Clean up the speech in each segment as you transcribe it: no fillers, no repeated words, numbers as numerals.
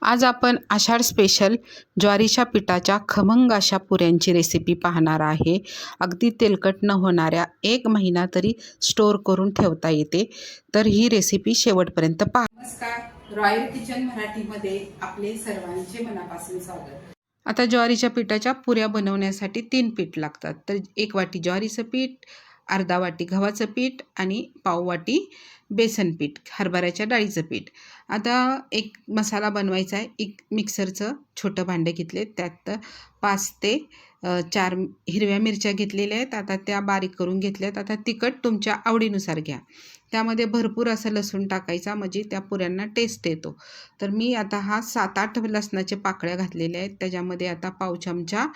आज आपण आषाढ स्पेशल ज्वारीच्या पिठाच्या खमंग अशा पुऱ्यांची रेसिपी पाहणार आहे। अगदी तेलकट न होणाऱ्या 1 महिना तरी स्टोर करून ठेवता येते। तर ही रेसिपी शेवटपर्यंत पहा। नमस्कार, रॉयल किचन मराठीमध्ये आपले सर्वांचे मनापासून स्वागत। आता ज्वारीच्या पिठाच्या पुऱ्या बनवण्यासाठी 3 पीठ लागतात। तर 1 वाटी ज्वारीचं पीठ, अर्धा वाटी गव्हाचं पीठ आणि पाव वाटी बेसन पीठ, हरभऱ्याच्या डाळीचं पीठ। आता एक मसाला बनवायचा आहे। एक मिक्सरचं छोटं भांडं घेतले, त्यात 5 ते 4 हिरव्या मिरच्या घेतलेल्या आहेत। आता त्या बारीक करून घेतल्यात। आता तिखट तुमच्या आवडीनुसार घ्या। त्यामध्ये भरपूर असं लसूण टाकायचा, म्हणजे त्या पुऱ्यांना टेस्ट येतो। तर मी आता हा 7-8 लसणाच्या पाकळ्या घातलेल्या आहेत। त्याच्यामध्ये आता पाव चमचा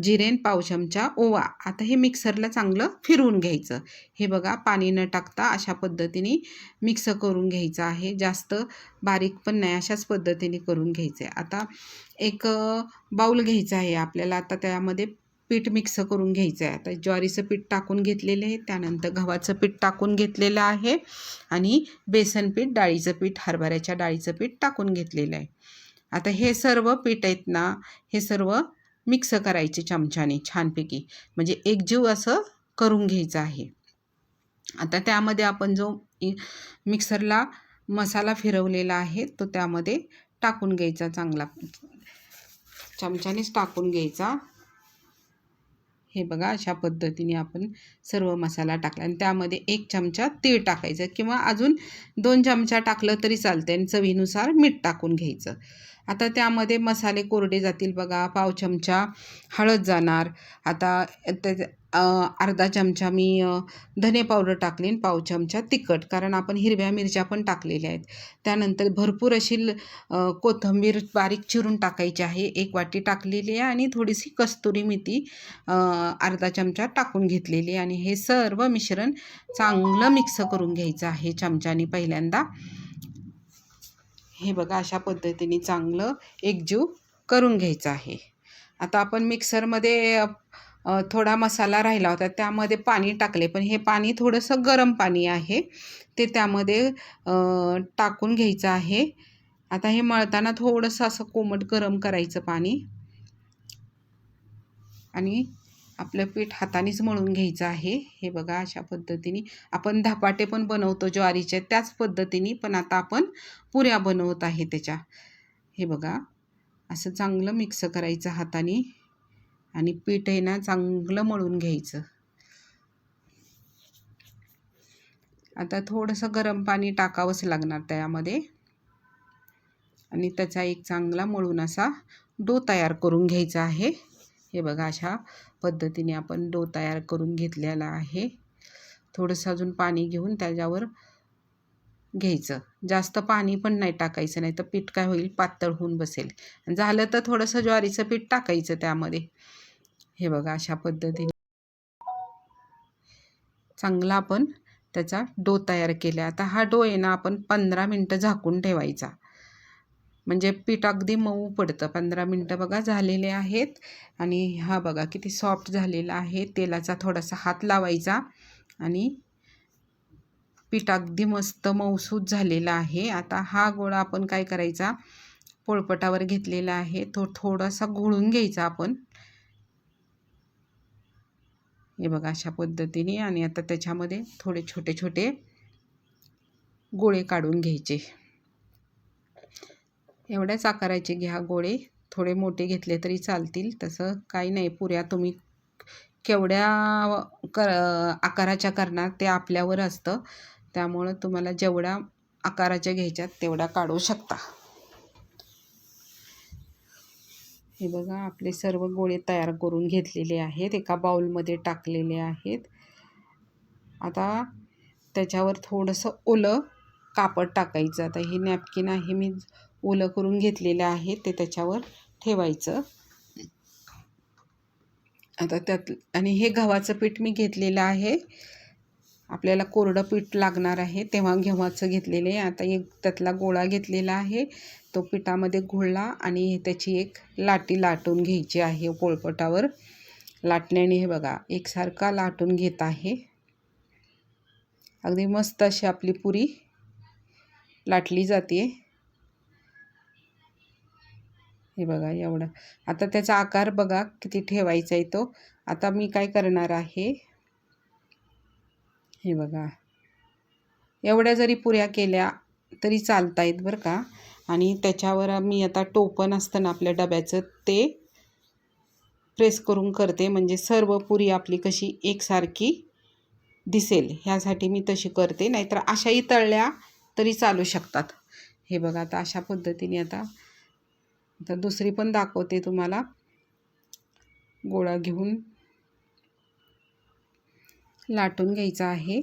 जिरे, पाव चमचा ओवा। आता हे मिक्सरला चांगलं फिरवून घ्यायचं। हे बघा, पाणी न टाकता अशा पद्धतीने मिक्स करून घ्यायचं आहे। जास्त बारीक पण नाही, अशाच पद्धतीने करून घ्यायचं आहे। आता एक बाउल घ्यायचा आहे आपल्याला। आता त्यामध्ये पीठ मिक्स करून घ्यायचं आहे। आता ज्वारीचं पीठ टाकून घेतलेलं आहे, त्यानंतर गव्हाचं पीठ टाकून घेतलेलं आहे आणि बेसन पीठ, डाळीचं पीठ, हरभऱ्याच्या डाळीचं पीठ टाकून घेतलेलं आहे। आता हे सर्व पीठ आहेत ना, हे सर्व मिक्स करायचे चमच्याने छानपैकी, म्हणजे एकजीव असं करून घ्यायचं आहे। आता त्यामध्ये आपण जो मिक्सरला मसाला फिरवलेला आहे तो त्यामध्ये टाकून घ्यायचा, चांगला चमच्यानेच टाकून घ्यायचा। हे बघा, अशा पद्धतीने आपण सर्व मसाला टाकला आणि त्यामध्ये 1 चमचा तीळ टाकायचं, किंवा अजून 2 चमचा टाकलं तरी चालते आणि चवीनुसार मीठ टाकून घ्यायचं। आता त्यामध्ये मसाले कोरडे जातील बघा। पाव चमचा हळद जाणार। आता अर्धा चमचा मी धने पावडर टाकली आणि पाव चमचा तिखट, कारण आपण हिरव्या मिरच्या पण टाकलेल्या आहेत। त्यानंतर भरपूर अशी कोथिंबीर बारीक चिरून टाकायची आहे, 1 वाटी टाकलेली आहे, आणि थोडीशी कस्तुरी मेथी अर्धा चमचा टाकून घेतलेली, आणि हे सर्व मिश्रण चांगलं मिक्स करून घ्यायचं आहे चमच्याने पहिल्यांदा। हे बघा, अशा पद्धतीने चांगलं एकजीव करून घ्यायचं आहे। आता आपण मिक्सरमध्ये थोडा मसाला राहिला होता, त्यामध्ये पाणी टाकले, पण हे पाणी थोडंसं गरम पाणी आहे, ते त्यामध्ये टाकून घ्यायचं आहे। आता हे मळताना थोडंसं असं कोमट गरम करायचं पाणी, आणि आपलं पीठ हातानेच मळून घ्यायचं आहे। हे बघा, अशा पद्धतीने आपण धपाटे पण बनवतो ज्वारीचे, त्याच पद्धतीने पण आता आपण पुऱ्या बनवत आहे त्याच्या। हे बघा, असं चांगलं मिक्स करायचं हाताने, आणि पीठ आहे ना चांगलं मळून घ्यायचं। आता थोडंसं गरम पाणी टाकावंच लागणार त्यामध्ये, आणि त्याचा एक चांगला मळून असा डो तयार करून घ्यायचा आहे। हे बघा, अशा पद्धतीने आपण डो तयार करून घेतलेला आहे। थोडंसं अजून पाणी घेऊन त्याच्यावर घ्यायचं, जास्त पाणी पण नाही टाकायचं, नाही तर पीठ काय होईल, पातळ होऊन बसेल। झालं तर थोडंसं ज्वारीचं पीठ टाकायचं त्यामध्ये। हे बघा, अशा पद्धतीने चांगला आपण त्याचा डो तयार केला। आता हा डो आहे ना, आपण 15 मिनटं झाकून ठेवायचा, म्हणजे पीठ अगदी मऊ पडतं। 15 मिनटं बघा झालेले आहेत, आणि हा बघा किती सॉफ्ट झालेला आहे। तेलाचा थोडासा हात लावायचा, आणि पीठ अगदी मस्त मऊसूत झालेला आहे। आता हा गोळा आपण काय करायचा, पोळपाटावर घेतलेला आहे, तो थोडासा घोळून घ्यायचा आपण। हे बघा, अशा पद्धतीने, आणि आता त्याच्यामध्ये थोडे छोटे छोटे गोळे काढून घ्यायचे। एवढ्याच आकाराचे घ्या गोळे, थोडे मोठे घेतले तरी चालतील, तसं काही नाही। पुऱ्या तुम्ही केवढ्या आकाराच्या करणार ते आपल्यावर असतं, त्यामुळं तुम्हाला जेवढ्या आकाराच्या घ्यायच्यात तेवढ्या काढू शकता। हे बघा, आपले सर्व गोळे तयार करून घेतलेले आहेत, एका बाउलमध्ये टाकलेले आहेत। आता त्याच्यावर थोडंसं ओलं कापड टाकायचं। आता हे नॅपकिन आहे, मी ओलं करून घेतलेलं आहे, ते त्याच्यावर ठेवायचं। आता त्यात, आणि हे गव्हाचं पीठ मी घेतलेलं आहे, आपल्याला कोरडं पीठ लागणार आहे तेव्हा गव्हाचं घेतलेलं आहे। आता एक त्यातला गोळा घेतलेला आहे, तो पिठामध्ये घोळला, आणि त्याची एक लाटी लाटून घ्यायची आहे पोळपाटावर। लाटण्याने हे बघा एकसारखा लाटून घेत आहे, अगदी मस्त अशी आपली पुरी लाटली जाते। हे बघा एवढा. आता त्याचा आकार बघा किती ठेवायचा आहे तो. आता मी काय करणार आहे, हे बघा एवढ्या जरी पुऱ्या केल्या तरी चालतायत बरं का. आणि त्याच्यावर मी आता टोपण असतं ना आपल्या डब्याचं ते प्रेस करून करते, म्हणजे सर्व पुरी आपली कशी एकसारखी दिसेल ह्यासाठी मी तशी करते. नाहीतर अशाही तळल्या तरी चालू शकतात. हे बघा आता अशा पद्धतीने आता दुसरी पण दाखवते तुम्हाला. गोळा घेऊन लाटून घ्यायचा आहे.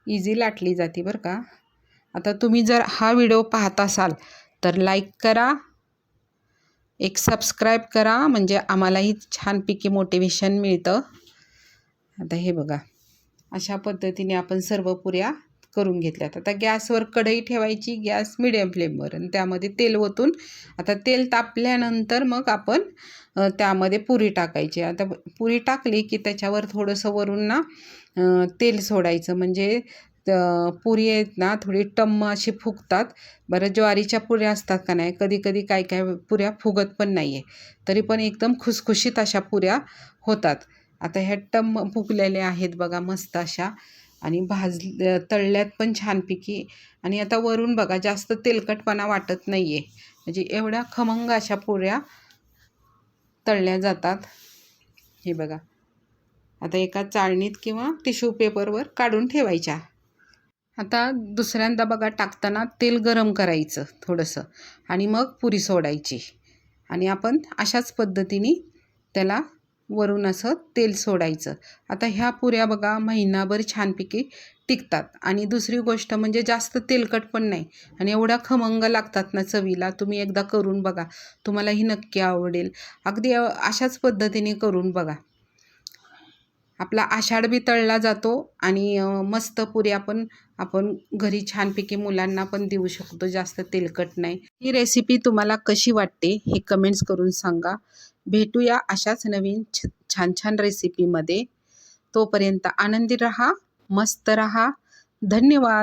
इझी लाटली जाते बरं का. आता तुम्ही जर हा व्हिडिओ पाहत असाल तर लाईक करा, एक सबस्क्राईब करा, म्हणजे आम्हालाही छानपैकी मोटिवेशन मिळतं. आता हे बघा अशा पद्धतीने आपण सर्व पुऱ्या करून घेतल्यात. आता गॅसवर कढई ठेवायची, गॅस मिडियम फ्लेमवर, आणि त्यामध्ये तेल ओतून आता तेल तापल्यानंतर मग आपण त्यामध्ये पुरी टाकायची. आता पुरी टाकली की त्याच्यावर थोडंसं वरून ना तेल सोडायचं, म्हणजे पुरी आहेत ना थोडी टम्म अशी फुगतात. बरं ज्वारीच्या पुऱ्या असतात का नाही, कधी कधी काय काय पुऱ्या फुगत पण नाही आहे, तरी पण एकदम खुसखुशीत अशा पुऱ्या होतात. आता ह्या टम्म फुगलेल्या आहेत बघा मस्त अशा, आणि तळल्यात पण छानपैकी. आणि आता वरून बघा जास्त तेलकटपणा वाटत नाही आहे, म्हणजे एवढ्या खमंग अशा पुऱ्या तळल्या जातात. हे बघा आता एका चाळणीत किंवा टिश्यू पेपरवर काढून ठेवायच्या. आता दुसऱ्यांदा बघा टाकताना तेल गरम करायचं थोडंसं, आणि मग पुरी सोडायची, आणि आपण अशाच पद्धतीने त्याला वरून असं तेल सोडायचं. आता ह्या पुऱ्या बघा महिनाभर छानपैकी टिकतात. आणि दुसरी गोष्ट म्हणजे जास्त तेलकट पण नाही, आणि एवढ्या खमंग लागतात ना चवीला. तुम्ही एकदा करून बघा, तुम्हालाही नक्की आवडेल. अगदी अशाच पद्धतीने करून बघा. आपला आषाढ बी तळला जातो, आणि मस्त पुऱ्या पण आपण घरी छानपैकी मुलांना पण देऊ शकतो, जास्त तेलकट नाही. ही रेसिपी तुम्हाला कशी वाटते हे कमेंट्स करून सांगा. भेटूया अशाच नवीन छान छान रेसिपीमध्ये. तोपर्यंत आनंदी रहा, मस्त रहा. धन्यवाद.